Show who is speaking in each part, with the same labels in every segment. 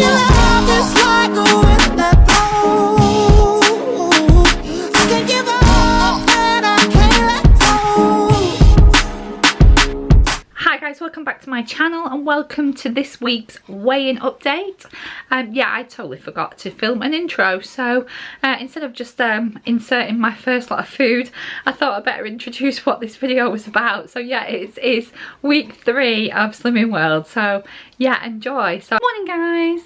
Speaker 1: your love is like a wind that blows. I can't give up and I can't let go.
Speaker 2: Hi guys, welcome back to my channel and welcome to this week's weigh-in update. Yeah, I totally forgot to film an intro, so instead of just inserting my first lot of food, I thought I'd better introduce what this video was about. So yeah, it is week 3 of Slimming World, so yeah, enjoy. So morning guys,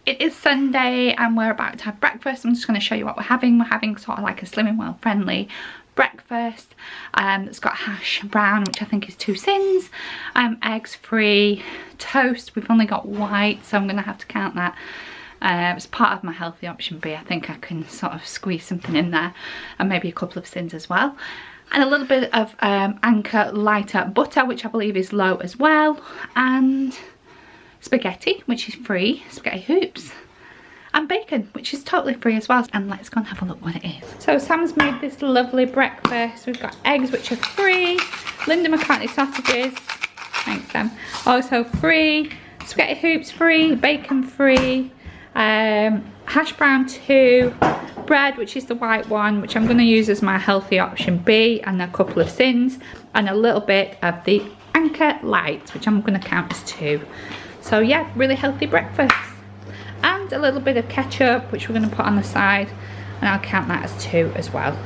Speaker 2: it is Sunday and we're about to have breakfast. I'm just going to show you what we're having. We're having sort of like a Slimming World friendly breakfast that's got hash brown, which I think is 2 sins, eggs free, toast. We've only got white, so I'm gonna have to count that as part of my healthy option B. I think I can sort of squeeze something in there, and maybe a couple of sins as well, and a little bit of Anchor lighter butter, which I believe is low as well, and spaghetti, which is free, spaghetti hoops, and bacon, which is totally free as well. And let's go and have a look what it is. So Sam's made this lovely breakfast. We've got eggs, which are free, Linda McCartney sausages, thanks Sam, also free, spaghetti hoops free, bacon free, hash brown 2, bread, which is the white one, which I'm going to use as my healthy option B, and a couple of sins, and a little bit of the Anchor light, which I'm going to count as 2. So yeah, really healthy breakfast. And a little bit of ketchup, which we're going to put on the side, and I'll count that as 2 as well.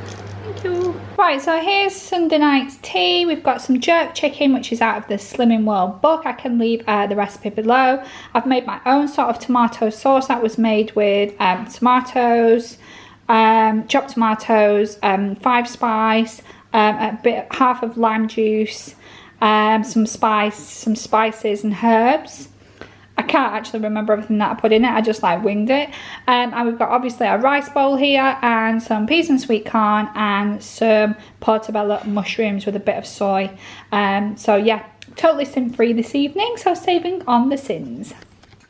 Speaker 2: Thank you. Right, so here's Sunday night's tea. We've got some jerk chicken, which is out of the Slimming World book. I can leave the recipe below. I've made my own sort of tomato sauce that was made with tomatoes, chopped tomatoes, 5 spice, half of lime juice, some spices and herbs. I can't actually remember everything that I put in it, I just like winged it. And we've got obviously a rice bowl here, and some peas and sweet corn, and some portobello mushrooms with a bit of soy. So yeah, totally sin free this evening, so saving on the sins.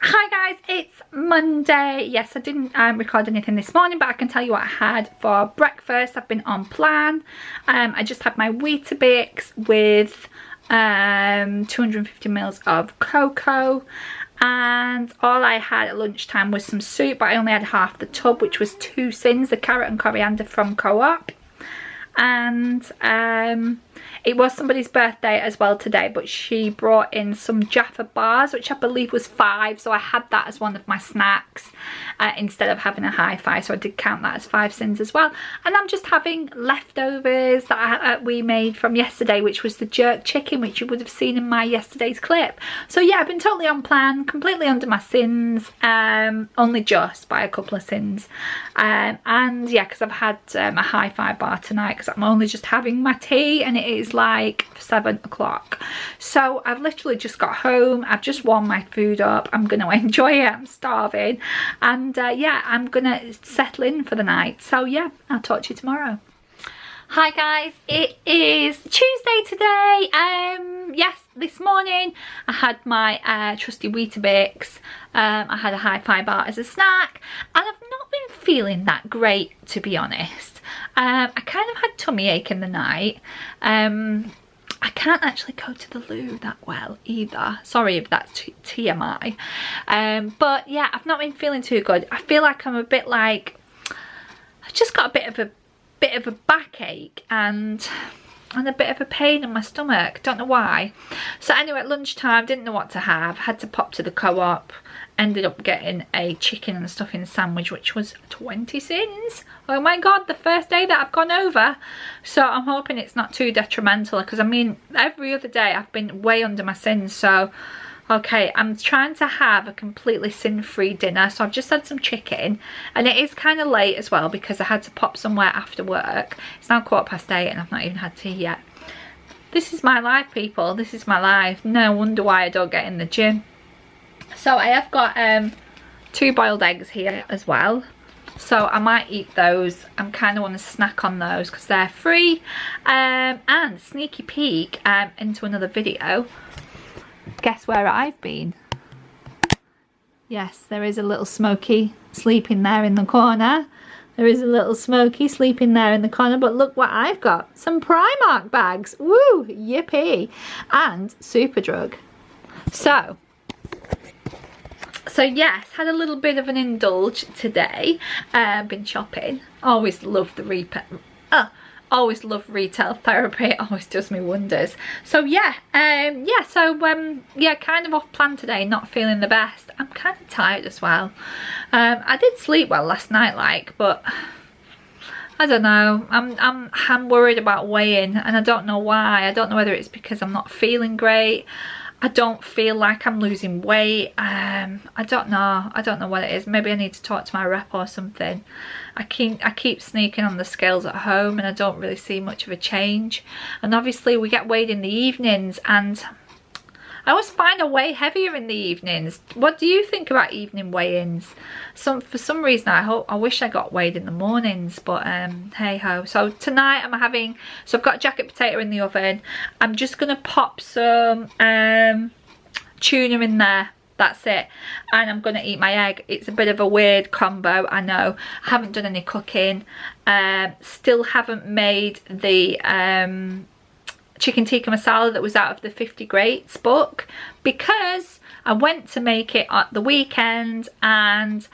Speaker 2: Hi guys, it's Monday. Yes, I didn't record anything this morning, but I can tell you what I had for breakfast. I've been on plan. I just had my Weetabix with 250 mils of cocoa, and all I had at lunchtime was some soup, but I only had half the tub, which was 2 sins, the carrot and coriander from Co-op. And it was somebody's birthday as well today, but she brought in some Jaffa bars, which I believe was 5, so I had that as one of my snacks instead of having a hi-fi, so I did count that as 5 sins as well. And I'm just having leftovers that we made from yesterday, which was the jerk chicken, which you would have seen in my yesterday's clip. So yeah, I've been totally on plan, completely under my sins, only just by a couple of sins. And yeah, because I've had a hi-fi bar tonight, because I'm only just having my tea and it is like 7 o'clock. So I've literally just got home, I've just warmed my food up, I'm going to enjoy it, I'm starving, and yeah, I'm going to settle in for the night. So yeah, I'll talk to you tomorrow. Hi guys, it is Tuesday today. Yes, this morning I had my trusty Weetabix. I had a hi-fi bar as a snack, and I've not been feeling that great, to be honest. I kind of had tummy ache in the night. I can't actually go to the loo that well either. Sorry if that's TMI. But yeah, I've not been feeling too good. I feel like I'm a bit like, I've just got a bit of a backache and a bit of a pain in my stomach. Don't know why. So anyway, at lunchtime, didn't know what to have. Had to pop to the Co-op. Ended up getting a chicken and stuffing sandwich, which was 20 sins. Oh my god, the first day that I've gone over. So I'm hoping it's not too detrimental, because I mean, every other day I've been way under my sins. So okay, I'm trying to have a completely sin-free dinner. So I've just had some chicken, and it is kind of late as well because I had to pop somewhere after work. It's now 8:15 and I've not even had tea yet. This is my life, people. This is my life. No wonder why I don't get in the gym. So I have got 2 boiled eggs here as well. So I might eat those. I kind of want to snack on those because they're free. And sneaky peek into another video. Guess where I've been? Yes, there is a little Smokey sleeping there in the corner. There is a little Smokey sleeping there in the corner, but look what I've got. Some Primark bags. Woo, yippee. And Superdrug. So So yes, had a little bit of an indulge today. Been shopping. Always love the always love retail therapy. It always does me wonders. So yeah, yeah, kind of off plan today, not feeling the best. I'm kind of tired as well. I did sleep well last night, but I don't know. I'm worried about weighing, and I don't know why. I don't know whether it's because I'm not feeling great. I don't feel like I'm losing weight. I don't know what it is. Maybe I need to talk to my rep or something. I keep sneaking on the scales at home and I don't really see much of a change. And obviously we get weighed in the evenings, and I always find I weigh heavier in the evenings. What do you think about evening weigh-ins? For some reason I wish I got weighed in the mornings, but hey ho. So tonight I've got a jacket potato in the oven. I'm just gonna pop some tuna in there. That's it. And I'm gonna eat my egg. It's a bit of a weird combo, I know. I haven't done any cooking. Still haven't made the chicken tikka masala that was out of the 50 Greats book, because I went to make it at the weekend and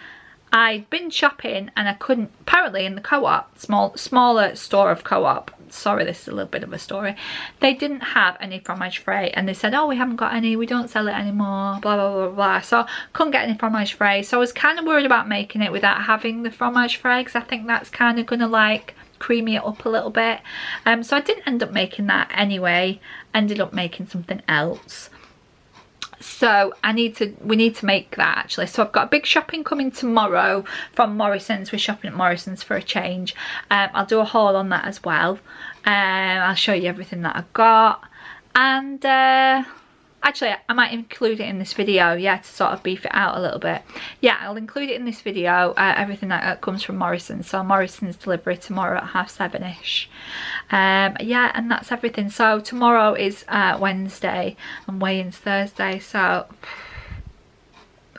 Speaker 2: I'd been shopping and I couldn't, apparently in the co-op, smaller store of co-op, sorry this is a little bit of a story, they didn't have any fromage frais, and they said, oh, we haven't got any, we don't sell it anymore, blah blah blah blah. So couldn't get any fromage frais, so I was kind of worried about making it without having the fromage frais, because I think that's kind of gonna like creamy it up a little bit. So I didn't end up making that anyway, ended up making something else. So we need to make that actually. So I've got a big shopping coming tomorrow from Morrison's. We're shopping at Morrison's for a change. I'll do a haul on that as well. I'll show you everything that I've got, and actually I might include it in this video, yeah, to sort of beef it out a little bit. Yeah, I'll include it in this video, everything that comes from Morrison's. So Morrison's delivery tomorrow at 7:30ish. Yeah, and that's everything. So tomorrow is Wednesday and weigh-in's Thursday, so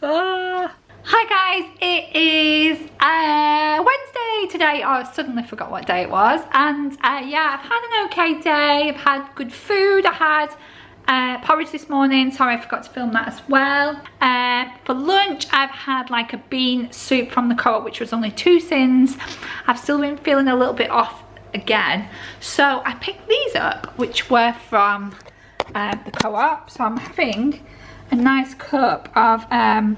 Speaker 2: hi guys, it is Wednesday today. Oh, I suddenly forgot what day it was. And yeah, I've had an okay day. I've had good food. I had porridge this morning. Sorry, I forgot to film that as well. For lunch I've had like a bean soup from the co-op, which was only 2 sins. I've still been feeling a little bit off again, so I picked these up, which were from the co-op. So I'm having a nice cup of I'm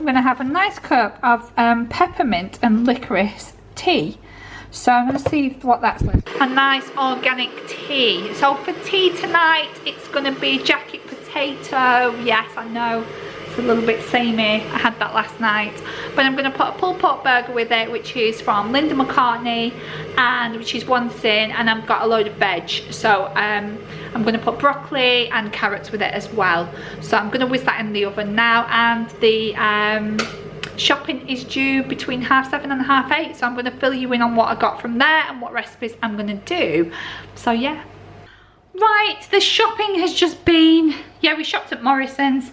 Speaker 2: gonna have a nice cup of peppermint and licorice tea. So I'm going to see what that's like. A nice organic tea. So for tea tonight, it's going to be jacket potato. Yes, I know it's a little bit samey. I had that last night. But I'm going to put a pulled pork burger with it, which is from Linda McCartney, and which is 1 sin. And I've got a load of veg. So I'm going to put broccoli and carrots with it as well. So I'm going to whiz that in the oven now. And the shopping is due between 7:30 and 8:30, so I'm going to fill you in on what I got from there and what recipes I'm going to do. So yeah, right, the shopping has just been, yeah, we shopped at Morrison's.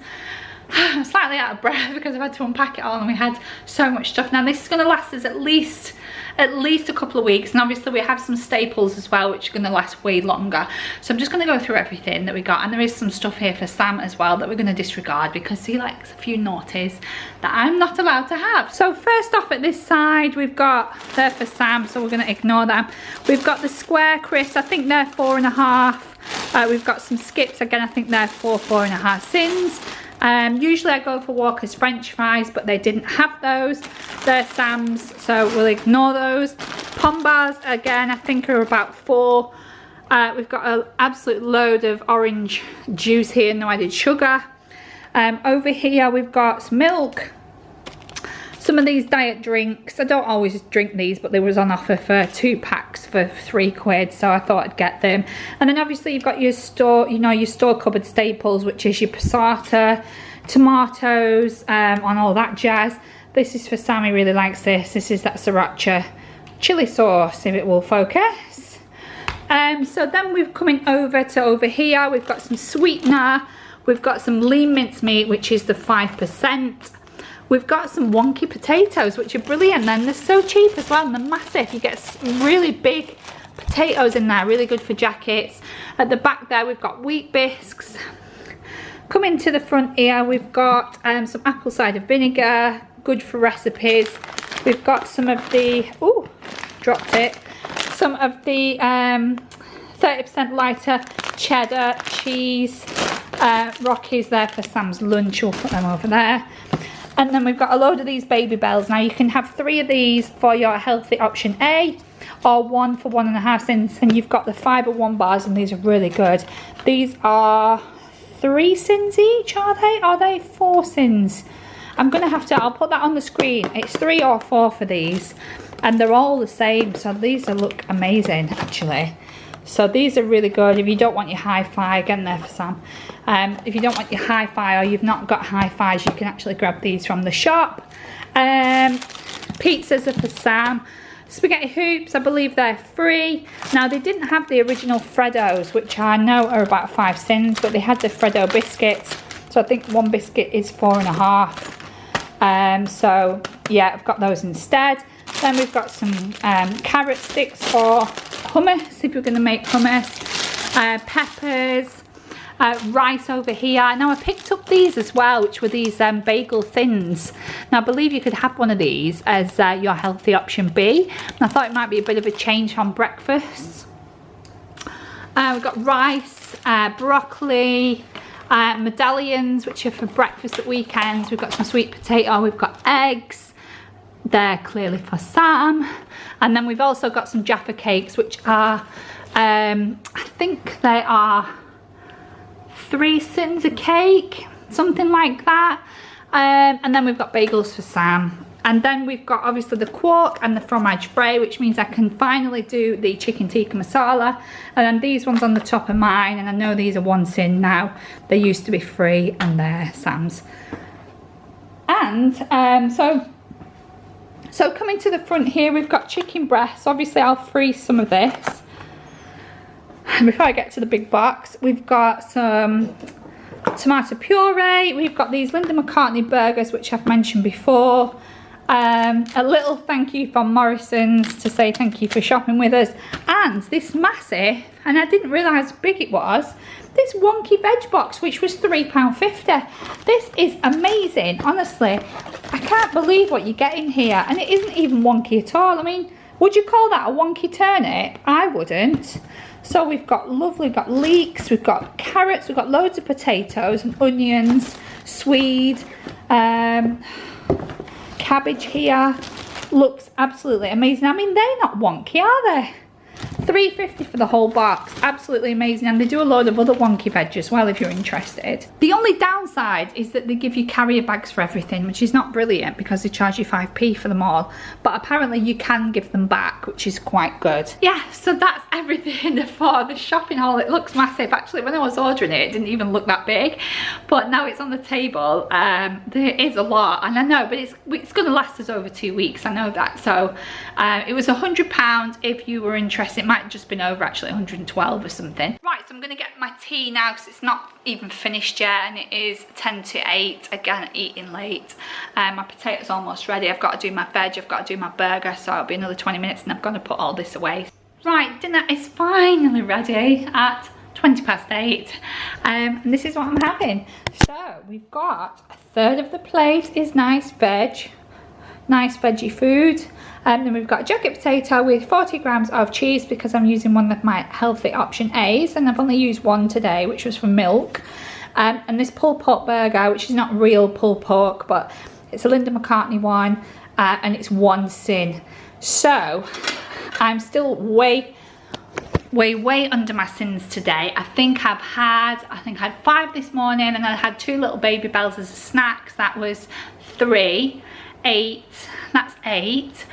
Speaker 2: I'm slightly out of breath because I've had to unpack it all and we had so much stuff. Now this is going to last us at least a couple of weeks, and obviously we have some staples as well which are going to last way longer. So I'm just going to go through everything that we got, and there is some stuff here for Sam as well that we're going to disregard because he likes a few naughties that I'm not allowed to have. So first off, at this side we've got, they're for Sam, so we're going to ignore them. We've got the square crisps, I think they're 4.5. We've got some skips, again I think they're 4.5 sins. Usually I go for Walker's French fries, but they didn't have those. They're Sam's, so we'll ignore those. Pom bars, again, I think are about 4. We've got an absolute load of orange juice here, no added sugar. Over here we've got some milk. Some of these diet drinks, I don't always drink these, but they was on offer for 2 packs for £3, so I thought I'd get them. And then obviously you've got your store, your store cupboard staples, which is your passata, tomatoes, and all that jazz. This is for Sam, he really likes this. This is that sriracha chili sauce, if it will focus. So then we're coming over here, we've got some sweetener, we've got some lean mincemeat, which is the 5%. We've got some wonky potatoes, which are brilliant, and they're so cheap as well, and they're massive. You get some really big potatoes in there, really good for jackets. At the back there, we've got wheat bisques. Coming to the front here, we've got some apple cider vinegar, good for recipes. We've got some of the, oh, dropped it, some of the 30% lighter cheddar cheese Rockies there for Sam's lunch. We'll put them over there. And then we've got a load of these baby bells. Now you can have 3 of these for your healthy option A, or 1 for 1.5 cents. And you've got the fibre 1 bars, and these are really good. These are 3 cents each, are they? Are they 4 cents? I'm gonna have to, I'll put that on the screen. It's 3 or 4 for these, and they're all the same. So these look amazing actually. So these are really good if you don't want your hi-fi. Again, there for Sam. If you don't want your hi-fi, or you've not got hi-fis, you can actually grab these from the shop. Pizzas are for Sam. Spaghetti hoops, I believe they're free. Now they didn't have the original Freddos, which I know are about 5 cents, but they had the Freddo biscuits. So I think 1 biscuit is 4.5. So yeah, I've got those instead. Then we've got some carrot sticks for hummus, if you're going to make hummus. Peppers, rice over here. Now I picked up these as well, which were these bagel thins. Now I believe you could have one of these as your healthy option B. And I thought it might be a bit of a change from breakfast. We've got rice, broccoli, medallions, which are for breakfast at weekends. We've got some sweet potato, we've got eggs. They're clearly for Sam. And then we've also got some Jaffa cakes, which are, I think they are 3 cents a cake, something like that. And then we've got bagels for Sam. And then we've got obviously the quark and the fromage frais, which means I can finally do the chicken tikka masala. And then these ones on the top are mine, and I know these are 1 cent now. They used to be free, and they're Sam's. And so coming to the front here, we've got chicken breasts. Obviously I'll freeze some of this. And before I get to the big box, we've got some tomato puree. We've got these Linda McCartney burgers, which I've mentioned before. A little thank you from Morrison's to say thank you for shopping with us. And this massive, and I didn't realise how big it was, this wonky veg box, which was £3.50. This is amazing, honestly. I can't believe what you get in here, and it isn't even wonky at all. I mean, would you call that a wonky turnip? I wouldn't. So we've got we've got leeks, we've got carrots, we've got loads of potatoes and onions, swede, cabbage here. Looks absolutely amazing. I mean, they're not wonky, are they? £3.50 for the whole box. Absolutely amazing. And they do a load of other wonky veg as well if you're interested. The only downside is that they give you carrier bags for everything, which is not brilliant because they charge you 5p for them all. But apparently you can give them back, which is quite good. Yeah, so that's everything for the shopping haul. It looks massive. Actually, when I was ordering it, it didn't even look that big. But now it's on the table. There is a lot, and I know, but it's going to last us over 2 weeks. I know that. So it was £100 if you were interested. It might have just been over actually 112 or something. Right, so I'm going to get my tea now because it's not even finished yet, and it is 10 to 8. Again, eating late. My potato's almost ready. I've got to do my veg, I've got to do my burger, so it'll be another 20 minutes and I'm going to put all this away. Right, dinner is finally ready at 8:20. And this is what I'm having. So we've got a third of the plate is nice veggie food. And then we've got a jacket potato with 40 grams of cheese because I'm using one of my healthy option A's, and I've only used one today, which was from milk. And this pulled pork burger, which is not real pulled pork, but it's a Linda McCartney one, and it's 1 cent. So I'm still way under my sins today. I think I had 5 this morning, and I had 2 little baby bells as snacks. That was 3, 8, that's 8.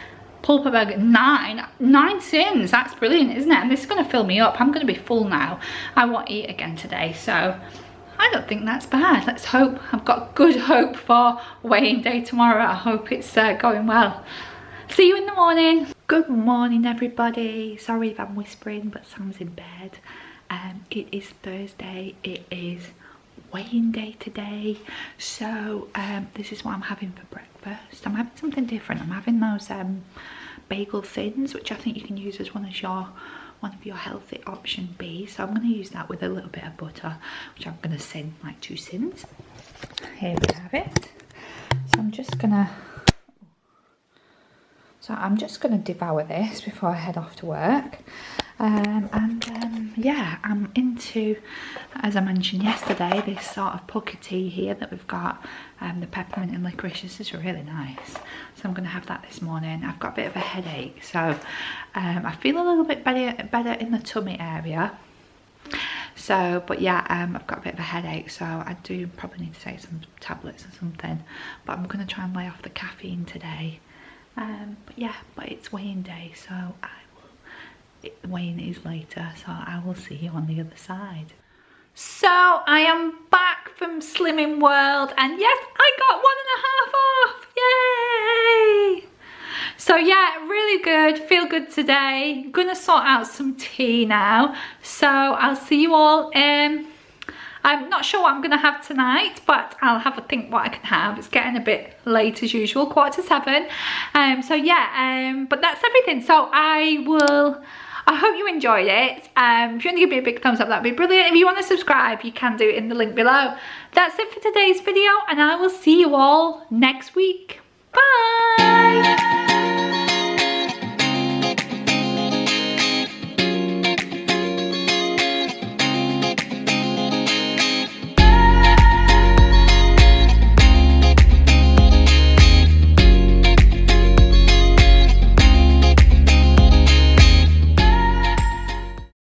Speaker 2: Pulpa burger, 9 cents. That's brilliant, isn't it? And this is going to fill me up. I'm going to be full now. I won't eat again today, so I don't think that's bad. Let's hope. I've got good hope for weighing day tomorrow. I hope it's going well. See you in the morning. Good morning, everybody. Sorry if I'm whispering, but Sam's in bed. It is Thursday. It is weighing day today, so this is what I'm having for breakfast. I'm having something different. I'm having those bagel thins, which I think you can use as one of your one of your healthy option be. So I'm going to use that with a little bit of butter, which I'm going to sin like 2 sins. Here we have it. So I'm just gonna devour this before I head off to work. Yeah, I'm into, as I mentioned yesterday, this sort of pucker tea here that we've got, the peppermint and licorice. This is really nice, so I'm gonna have that this morning. I've got a bit of a headache, so I feel a little bit better in the tummy area. So, but yeah, I've got a bit of a headache, so I do probably need to take some tablets or something, but I'm gonna try and lay off the caffeine today. But yeah, but it's weighing day, so weighing is later, so I will see you on the other side. So I am back from Slimming World, and yes, I got 1.5 off, yay! So yeah, really good, feel good today. Gonna sort out some tea now, so I'll see you all. I'm not sure what I'm gonna have tonight, but I'll have a think what I can have. It's getting a bit late as usual, 6:45. So yeah, but that's everything. So I hope you enjoyed it. If you want to give me a big thumbs up, that'd be brilliant. If you want to subscribe, you can do it in the link below. That's it for today's video, and I will see you all next week. Bye!